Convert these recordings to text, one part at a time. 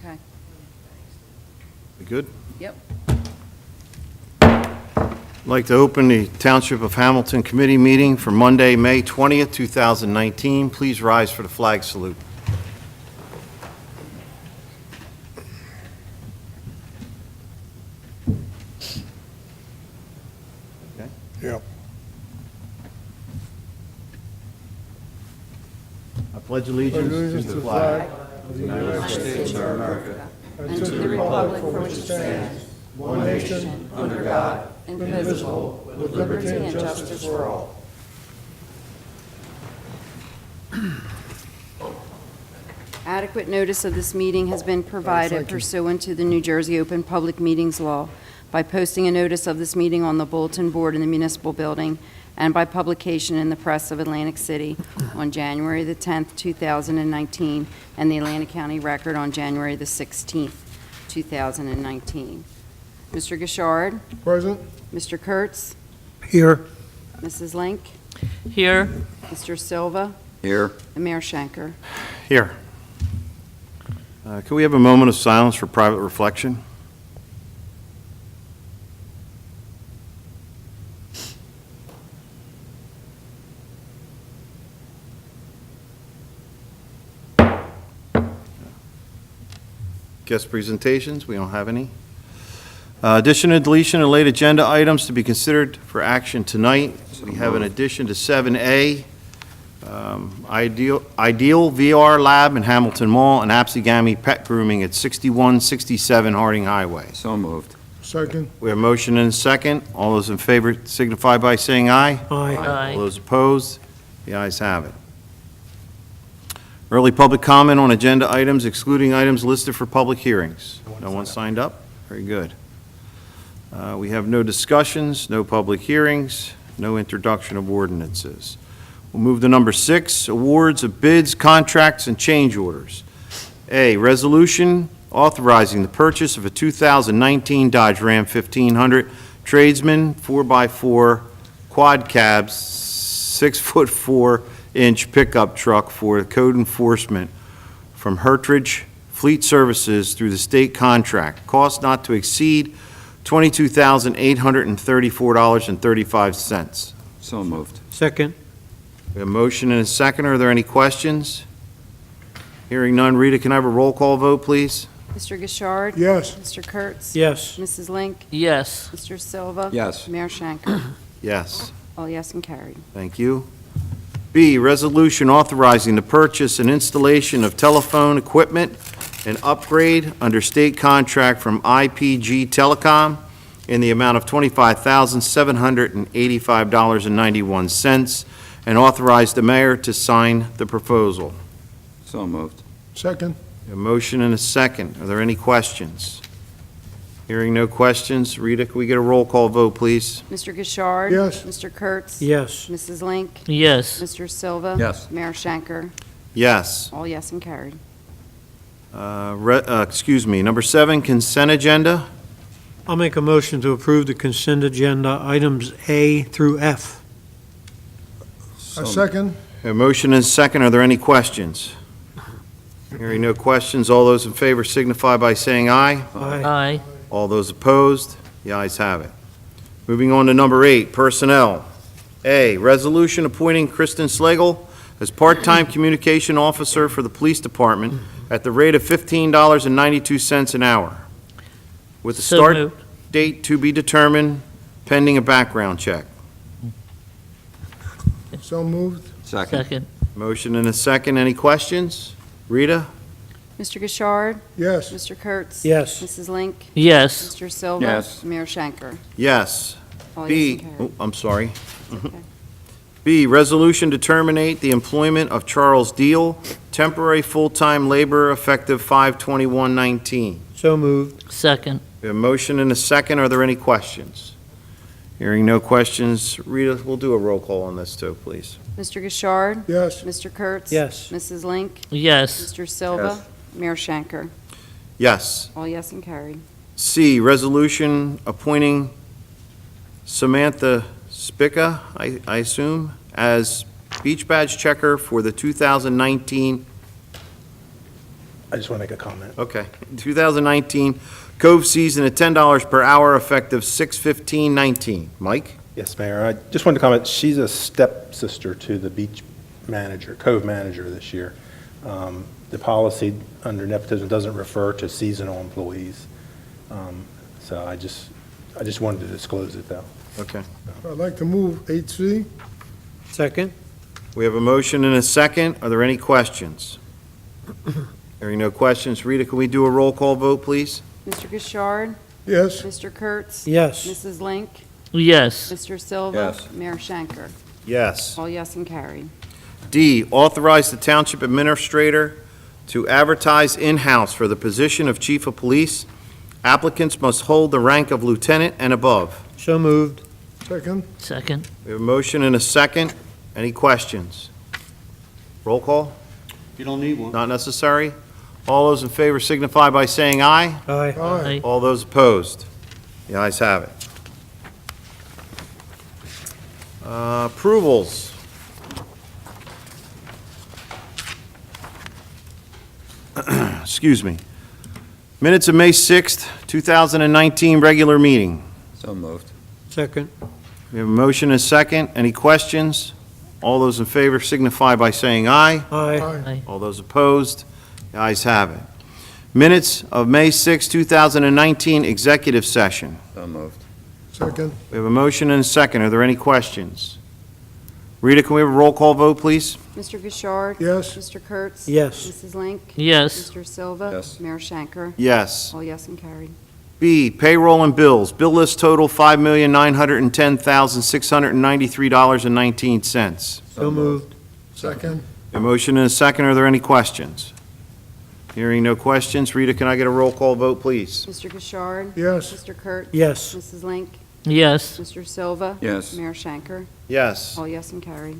Okay. We good? Yep. I'd like to open the Township of Hamilton Committee meeting for Monday, May 20th, 2019. Please rise for the flag salute. Okay. Yep. I pledge allegiance to the flag of the United States of America and to the republic for which it stands, one nation, under God, indivisible, with liberty and justice for all. Adequate notice of this meeting has been provided pursuant to the New Jersey Open Public Meetings Law by posting a notice of this meeting on the bulletin board in the municipal building and by publication in the press of Atlantic City on January the 10th, 2019, and the Atlantic County Record on January the 16th, 2019. Mr. Gishard? Present? Mr. Kurtz? Here. Mrs. Link? Here. Mr. Silva? Here. And Mayor Schenker. Here. Can we have a moment of silence for private reflection? Guest presentations, we don't have any. Addition and deletion of late agenda items to be considered for action tonight. We have an addition to 7A, Ideal VR Lab in Hamilton Mall, and Apsigami Pet Grooming at 6167 Harding Highway. So moved. Second? We have a motion and a second. All those in favor signify by saying aye. Aye. All those opposed, the ayes have it. Early public comment on agenda items excluding items listed for public hearings. No one signed up? Very good. We have no discussions, no public hearings, no introduction of ordinances. We'll move to number 6, awards of bids, contracts, and change orders. A, resolution authorizing the purchase of a 2019 Dodge Ram 1500 Tradesman 4x4 quad cabs, 6-foot 4-inch pickup truck for code enforcement from Hertridge Fleet Services through the state contract. Cost not to exceed $22,834.35. So moved. Second? We have a motion and a second. Are there any questions? Hearing none. Rita, can I have a roll call vote, please? Mr. Gishard? Yes. Mr. Kurtz? Yes. Mrs. Link? Yes. Mr. Silva? Yes. Mayor Schenker. Yes. All yes and carried. Thank you. B, resolution authorizing the purchase and installation of telephone equipment and upgrade under state contract from IPG Telecom in the amount of $25,785.91, and authorize the mayor to sign the proposal. So moved. Second? A motion and a second. Are there any questions? Hearing no questions. Rita, can we get a roll call vote, please? Mr. Gishard? Yes. Mr. Kurtz? Yes. Mrs. Link? Yes. Mr. Silva? Yes. Mayor Schenker. Yes. All yes and carried. Number 7, consent agenda. I'll make a motion to approve the consent agenda, items A through F. A second? A motion and a second. Are there any questions? Hearing no questions, all those in favor signify by saying aye. Aye. All those opposed, the ayes have it. Moving on to number 8, personnel. A, resolution appointing Kristen Slagle as part-time communication officer for the police department at the rate of $15.92 an hour, with a So start moved. date to be determined pending a background check. So moved? Second. Second. Motion and a second. Any questions? Rita? Mr. Gishard? Yes. Mr. Kurtz? Yes. Mrs. Link? Yes. Mr. Silva? Yes. Mayor Schenker. Yes. All yes B, and carried. oh, I'm sorry. Okay. B, resolution to terminate the employment of Charles Deal, temporary full-time laborer effective 5/21/19. So moved. Second. We have a motion and a second. Are there any questions? Hearing no questions, Rita, we'll do a roll call on this too, please. Mr. Gishard? Yes. Mr. Kurtz? Yes. Mrs. Link? Yes. Mr. Silva? Mayor Schenker. Yes. All yes and carried. C, resolution appointing Samantha Spica, I assume, as beach badge checker for the 2019 I just want to make a comment. Okay. 2019 Cove season at $10 per hour, effective 6/15/19. Mike? Yes, Mayor, I just wanted to comment, she's a stepsister to the beach manager, Cove manager this year. The policy under nepotism doesn't refer to seasonal employees. So I just wanted to disclose it, though. Okay. I'd like to move 8C. Second? We have a motion and a second. Are there any questions? Hearing no questions, Rita, can we do a roll call vote, please? Mr. Gishard? Yes. Mr. Kurtz? Yes. Mrs. Link? yes, Mr. Silva? Yes. Mayor Shanker? Yes. All yes and carried. D, authorize the Township Administrator to advertise in-house for the position of Chief of Police. Applicants must hold the rank of lieutenant and above. So moved. Second. second, We have a motion and a second. Any questions? Roll call? You don't need one. Not necessary. All those in favor signify by saying aye. Aye. Aye. All those opposed? The ayes have it. Approvals. Excuse me. Minutes of May 6th, 2019, regular meeting. So moved. Second? We have a motion and a second. Any questions? All those in favor signify by saying aye. Aye. aye, All those opposed? The ayes have it. Minutes of May 6, 2019, executive session. So moved. Second. We have a motion and a second. Are there any questions? Rita, can we have a roll call vote, please? Mr. Gishard? Yes. Mr. Kurtz? Yes. Mrs. Link? yes, Mr. Silva? Yes. Mayor Shanker? Yes. All yes and carried. B, payroll and bills. Bill list total $5,910,693.19. So moved. Second. A motion and a second. Are there any questions? Hearing no questions. Rita, can I get a roll call vote, please? Mr. Gishard? Yes. Mr. Kurtz? Yes. Mrs. Link? yes, Mr. Silva? Yes. Mayor Shanker? Yes. All yes and carried.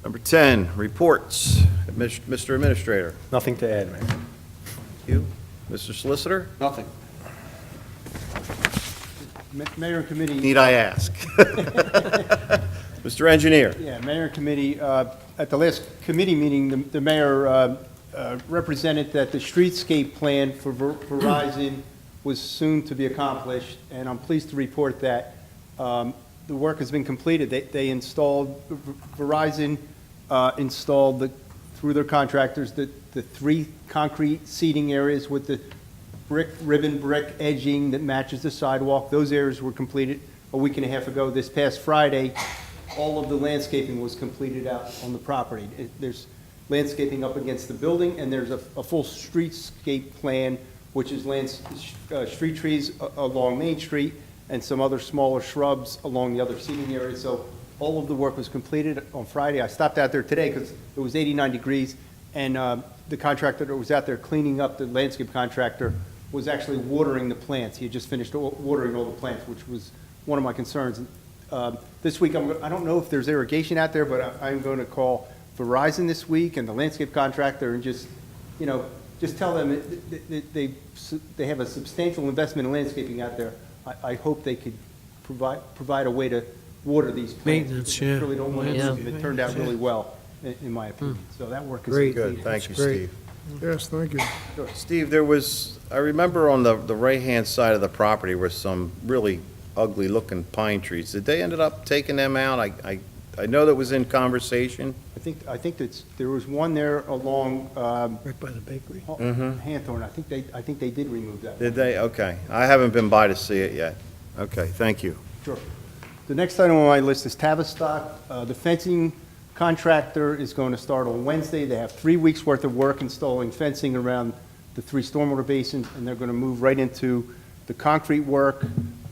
Number 10, reports. Mr. Administrator. Nothing to add, Mayor. You? Mr. Solicitor? Nothing. Mayor and committee. Need I ask? Mr. Engineer? Yeah, Mayor and committee, at the last committee meeting, the mayor represented that the streetscape plan for Verizon was soon to be accomplished, and I'm pleased to report that the work has been completed. They installed, Verizon installed, through their contractors, the 3 concrete seating areas with the ribbon brick edging that matches the sidewalk. Those areas were completed a week and a half ago. This past Friday, all of the landscaping was completed out on the property. There's landscaping up against the building, and there's a full streetscape plan, which is street trees along Main Street and some other smaller shrubs along the other seating areas. So all of the work was completed on Friday. I stopped out there today because it was 89 degrees, and the contractor that was out there cleaning up, the landscape contractor, was actually watering the plants. He had just finished watering all the plants, which was one of my concerns. This week, I don't know if there's irrigation out there, but I'm going to call Verizon this week and the landscape contractor and just tell them that they have a substantial investment in landscaping out there. I hope they could provide a way to water these plants. Maintenance, I yeah. really don't want to Yeah. lose them. It turned out really well, in my opinion. So that work is Great. completed. Good, thank you, Great. Steve. Yes, thank you. Steve, I remember on the right-hand side of the property were some really ugly-looking pine trees. Did they ended up taking them out? I know that was in conversation. I think there was one there along Right by the bakery. Hanthorn. I think they did remove that. Did they? Okay. I haven't been by to see it yet. Okay, thank you. Sure. The next item on my list is Tavistock. The fencing contractor is going to start on Wednesday. They have 3 weeks' worth of work installing fencing around the 3 stormwater basins, and they're going to move right into the concrete work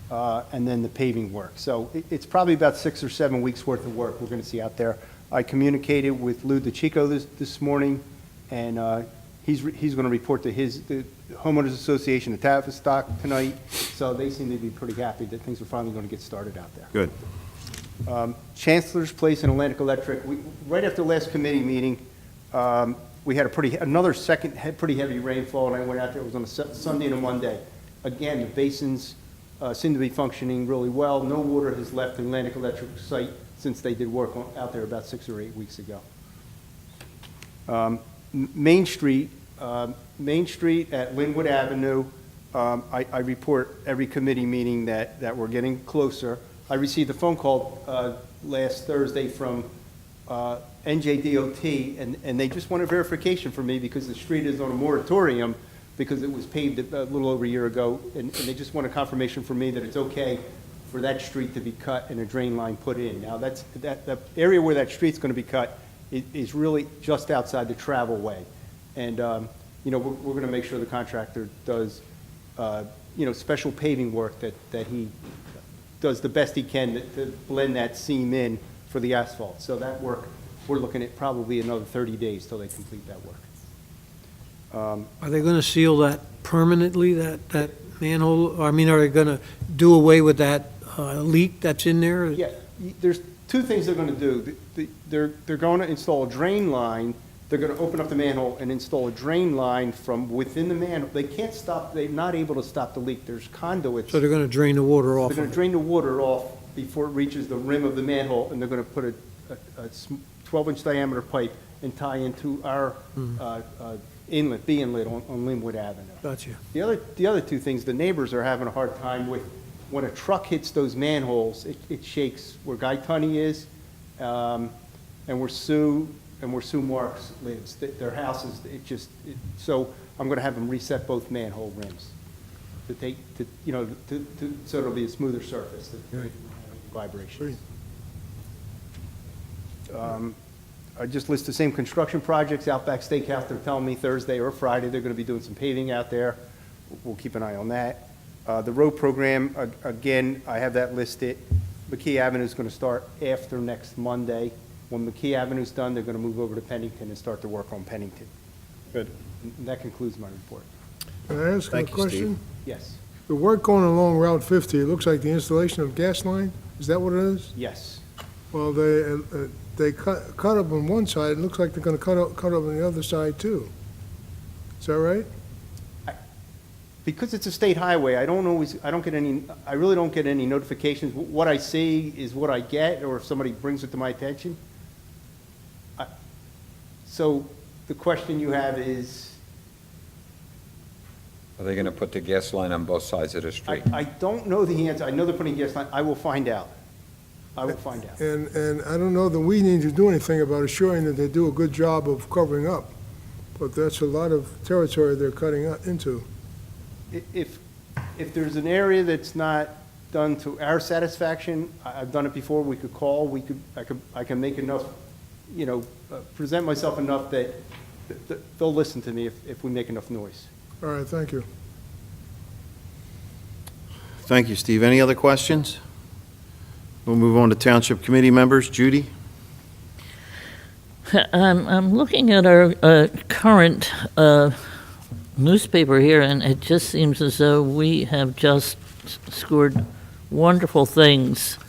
and then the paving work. So it's probably about 6 or 7 weeks' worth of work we're going to see out there. I communicated with Lou DeChico this morning, and he's going to report to the homeowners association of Tavistock tonight. So they seem to be pretty happy that things are finally going to get started out there. Good. Chancellor's Place and Atlantic Electric, right after the last committee meeting, we had another pretty heavy rainfall, and I went out there. It was on a Sunday and a Monday. Again, the basins seem to be functioning really well. No water has left the Atlantic Electric site since they did work out there about 6 or 8 weeks ago. Main Street, Main Street at Linwood Avenue, I report every committee meeting that we're getting closer. I received a phone call last Thursday from NJDOT, and they just want a verification for me because the street is on a moratorium because it was paved a little over a year ago, and they just want a confirmation from me that it's okay for that street to be cut and a drain line put in. Now, the area where that street's going to be cut is really just outside the travel way. And, we're going to make sure the contractor does, special paving work that he does the best he can to blend that seam in for the asphalt. So that work, we're looking at probably another 30 days till they complete that work. Are they going to seal that permanently, that manhole? I mean, are they going to do away with that leak that's in there? Yeah, there's two things they're going to do. They're going to install a drain line. They're going to open up the manhole and install a drain line from within the manhole. They can't stop, they're not able to stop the leak. There's conduits. So they're going to drain the water off? They're going to drain the water off before it reaches the rim of the manhole, and they're going to put a 12-inch diameter pipe and tie into our inlet, B inlet on Linwood Avenue. Gotcha. The other two things, the neighbors are having a hard time with, when a truck hits those manholes, it shakes where Guy Tunney is, and where Sue Marks lives. Their houses, so I'm gonna have them reset both manhole rims so it'll be a smoother surface, that won't have any vibrations. I just list the same construction projects. Outback Steakhouse, they're telling me Thursday or Friday, they're gonna be doing some paving out there. We'll keep an eye on that. The road program, again, I have that listed. McKee Avenue is going to start after next Monday. When McKee Avenue's done, they're going to move over to Pennington and start the work on Pennington. Good. And that concludes my report. Can I ask a Thank you, question? Yes, The work going along Route 50, it looks like the installation of gas line, is that what it is? yes. Well, they cut up on one side, it looks like they're gonna cut up on the other side too. Is that right? Because it's a state highway, I really don't get any notifications. What I see is what I get, or if somebody brings it to my attention. So the question you have is, Are they going to put the gas line on both sides of the street? I don't know the answer. I know they're putting gas line. I will find out. I will find out. And I don't know that we need to do anything about assuring that they do a good job of covering up, but that's a lot of territory they're cutting into. If there's an area that's not done to our satisfaction, I've done it before, we could call, I can make enough, present myself enough that they'll listen to me if we make enough noise. All right, thank you. Thank you, Steve. Any other questions? We'll move on to Township Committee members. Judy? I'm looking at our current newspaper here, and it just seems as though we have just scored wonderful things.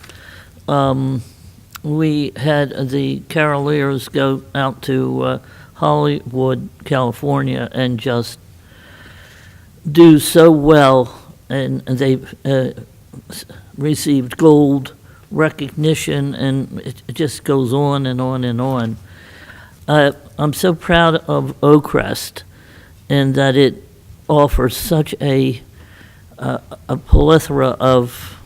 We had the Caroliers go out to Hollywood, California, and just do so well, and they received gold recognition, and it just goes on and on and on. I'm so proud of Oakrest, and that it offers such a plethora of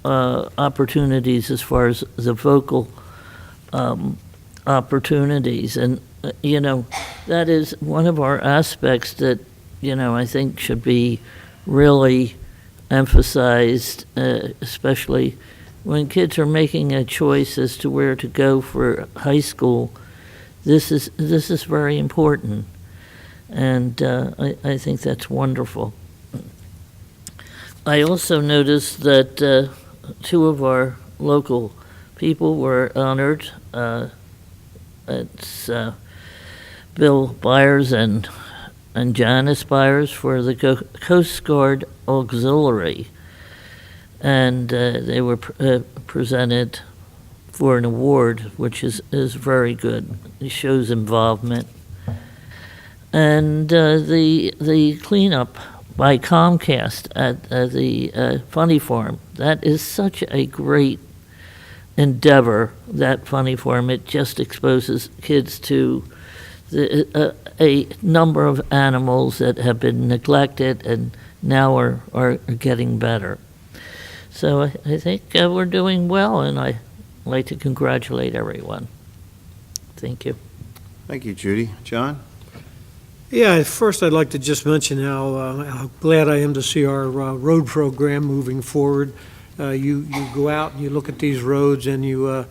opportunities as far as the vocal opportunities. And, that is one of our aspects that, I think should be really emphasized, especially when kids are making a choice as to where to go for high school. This is very important. And I think that's wonderful. I also noticed that two of our local people were honored. It's Bill Byers and Janice Byers for the Coast Guard Auxiliary. And they were presented for an award, which is very good. It shows involvement. And the cleanup by Comcast at the Funny Farm, that is such a great endeavor, that Funny Farm. It just exposes kids to a number of animals that have been neglected and now are getting better. So I think we're doing well, and I'd like to congratulate everyone. Thank you. Thank you, Judy. John? Yeah, first I'd like to just mention how glad I am to see our road program moving forward. You go out and you look at these roads and you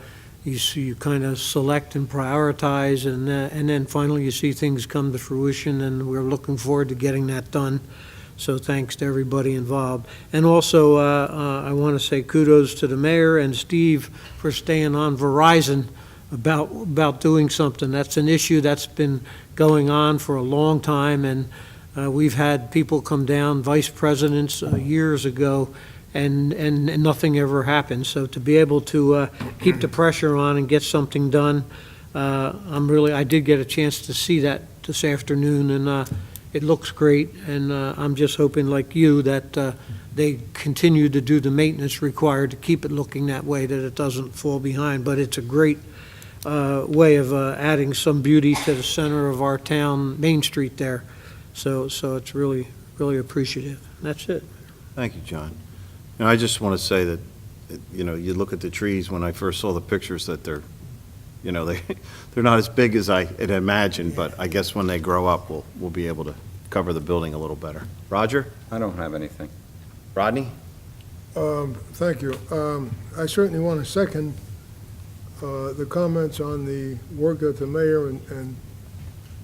kind of select and prioritize, and then finally you see things come to fruition, and we're looking forward to getting that done. So thanks to everybody involved. And also, I want to say kudos to the mayor and Steve for staying on Verizon about doing something. That's an issue that's been going on for a long time, and we've had people come down, vice presidents years ago, and nothing ever happened. So to be able to keep the pressure on and get something done, I did get a chance to see that this afternoon, and it looks great, and I'm just hoping, like you, that they continue to do the maintenance required to keep it looking that way, that it doesn't fall behind. But it's a great way of adding some beauty to the center of our town, Main Street there. So it's really, really appreciative. That's it. Thank you, John. And I just want to say that, you know, you look at the trees, when I first saw the pictures, that they're not as big as I had imagined, but I guess when they grow up, we'll be able to cover the building a little better. Roger? I don't have anything. Rodney? Thank you. I certainly want to second the comments on the work that the mayor and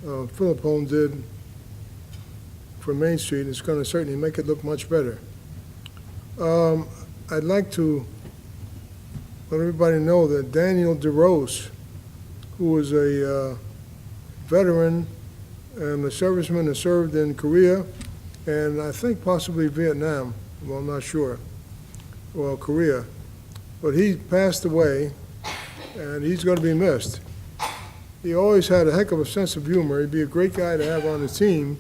Philippone did for Main Street. It's going to certainly make it look much better. I'd like to let everybody know that Daniel DeRose, who was a veteran and a serviceman that served in Korea and I think possibly Vietnam, well, I'm not sure, well, Korea, but he passed away, and he's going to be missed. He always had a heck of a sense of humor. He'd be a great guy to have on the team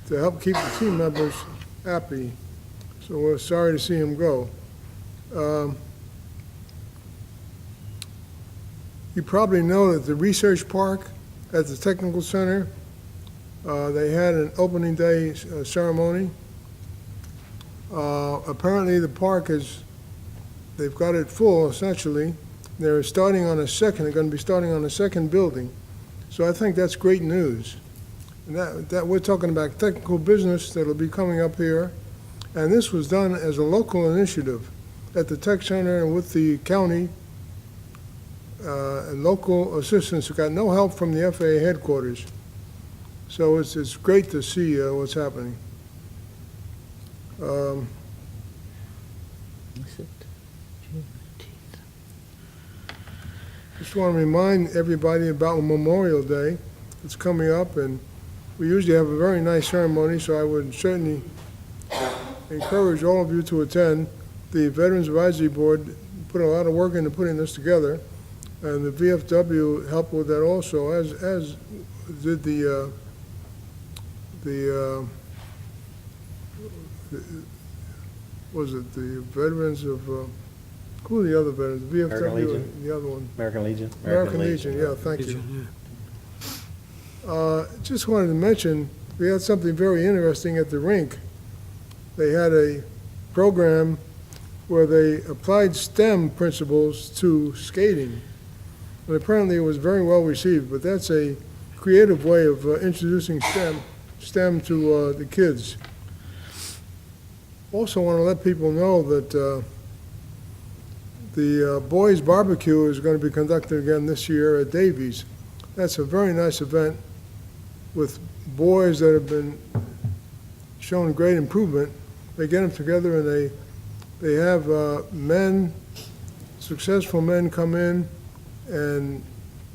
to help keep the team members happy. So we're sorry to see him go. You probably know that the research park at the Technical Center, they had an opening day ceremony. Apparently the park they've got it full essentially. They're going to be starting on a second building. So I think that's great news. And that we're talking about technical business that'll be coming up here. And this was done as a local initiative at the Tech Center and with the county and local assistance who got no help from the FAA headquarters. So it's great to see what's happening. Just want to remind everybody about Memorial Day. It's coming up, and we usually have a very nice ceremony, so I would certainly encourage all of you to attend. The Veterans Advisory Board put a lot of work into putting this together, and the VFW helped with that also, as did the veterans of, who are the other veterans? VFW and the other one. American Legion. American Legion, yeah, thank you. Just wanted to mention, we had something very interesting at the rink. They had a program where they applied STEM principles to skating. And apparently it was very well received, but that's a creative way of introducing STEM to the kids. Also want to let people know that the Boys Barbecue is going to be conducted again this year at Davies. That's a very nice event with boys that have been shown great improvement. They get them together and they have successful men come in and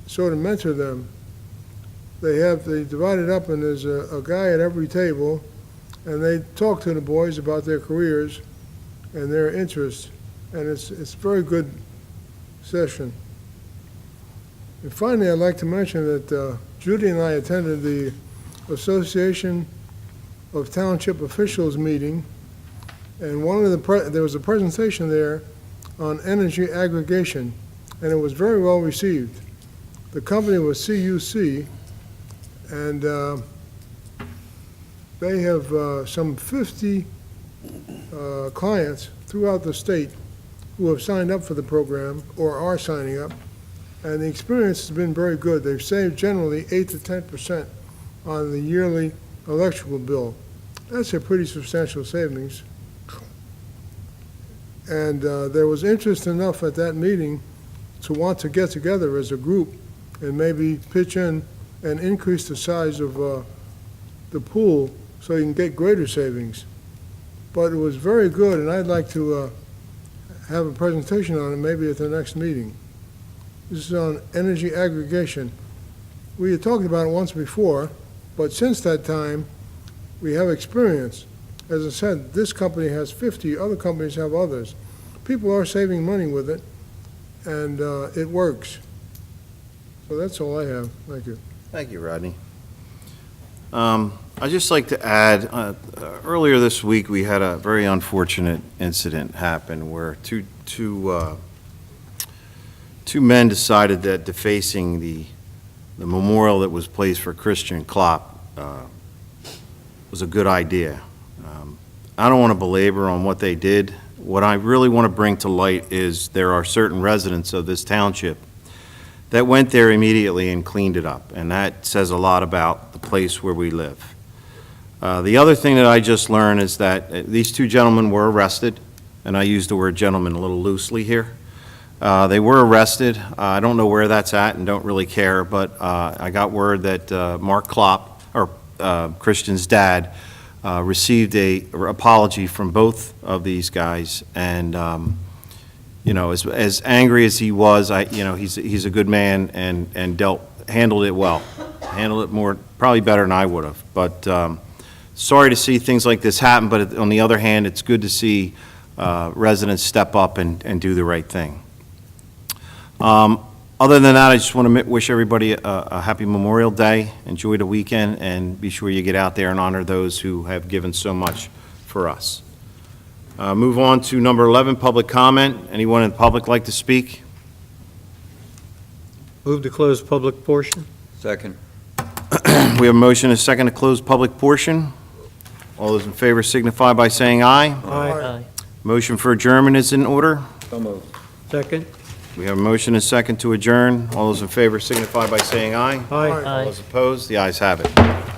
sort of mentor them. They divide it up, and there's a guy at every table, and they talk to the boys about their careers and their interests, and it's a very good session. And finally, I'd like to mention that Judy and I attended the Association of Township Officials meeting, and there was a presentation there on energy aggregation, and it was very well received. The company was CUC, And they have some 50 clients throughout the state who have signed up for the program or are signing up, and the experience has been very good. They've saved generally 8 to 10% on the yearly electrical bill. That's a pretty substantial savings. And there was interest enough at that meeting to want to get together as a group and maybe pitch in and increase the size of the pool so you can get greater savings. But it was very good, and I'd like to have a presentation on it maybe at the next meeting. This is on energy aggregation. We had talked about it once before, but since that time, we have experience. As I said, this company has 50, other companies have others. People are saving money with it, and it works. So that's all I have. Thank you. Thank you, Rodney. I'd just like to add, earlier this week, we had a very unfortunate incident happen where two men decided that defacing the memorial that was placed for Christian Klopp was a good idea. I don't want to belabor on what they did. What I really want to bring to light is there are certain residents of this township that went there immediately and cleaned it up, and that says a lot about the place where we live. The other thing that I just learned is that these two gentlemen were arrested, and I use the word gentleman a little loosely here. They were arrested. I don't know where that's at and don't really care, but I got word that Mark Klopp, or Christian's dad, received a apology from both of these guys, and you know, as angry as he was, he's a good man and handled it well, handled it probably better than I would have. But sorry to see things like this happen. But on the other hand, it's good to see residents step up and do the right thing. Other than that, I just want to wish everybody a happy Memorial Day. Enjoy the weekend, and be sure you get out there and honor those who have given so much for us. Move on to number 11, public comment. Anyone in the public like to speak? Move to close public portion. Second. We have a motion and a second to close public portion. All those in favor signify by saying aye. Aye. Motion for adjournment is in order. So moved. Second. We have a motion and a second to adjourn. All those in favor signify by saying aye. Aye. All those opposed, the ayes have it.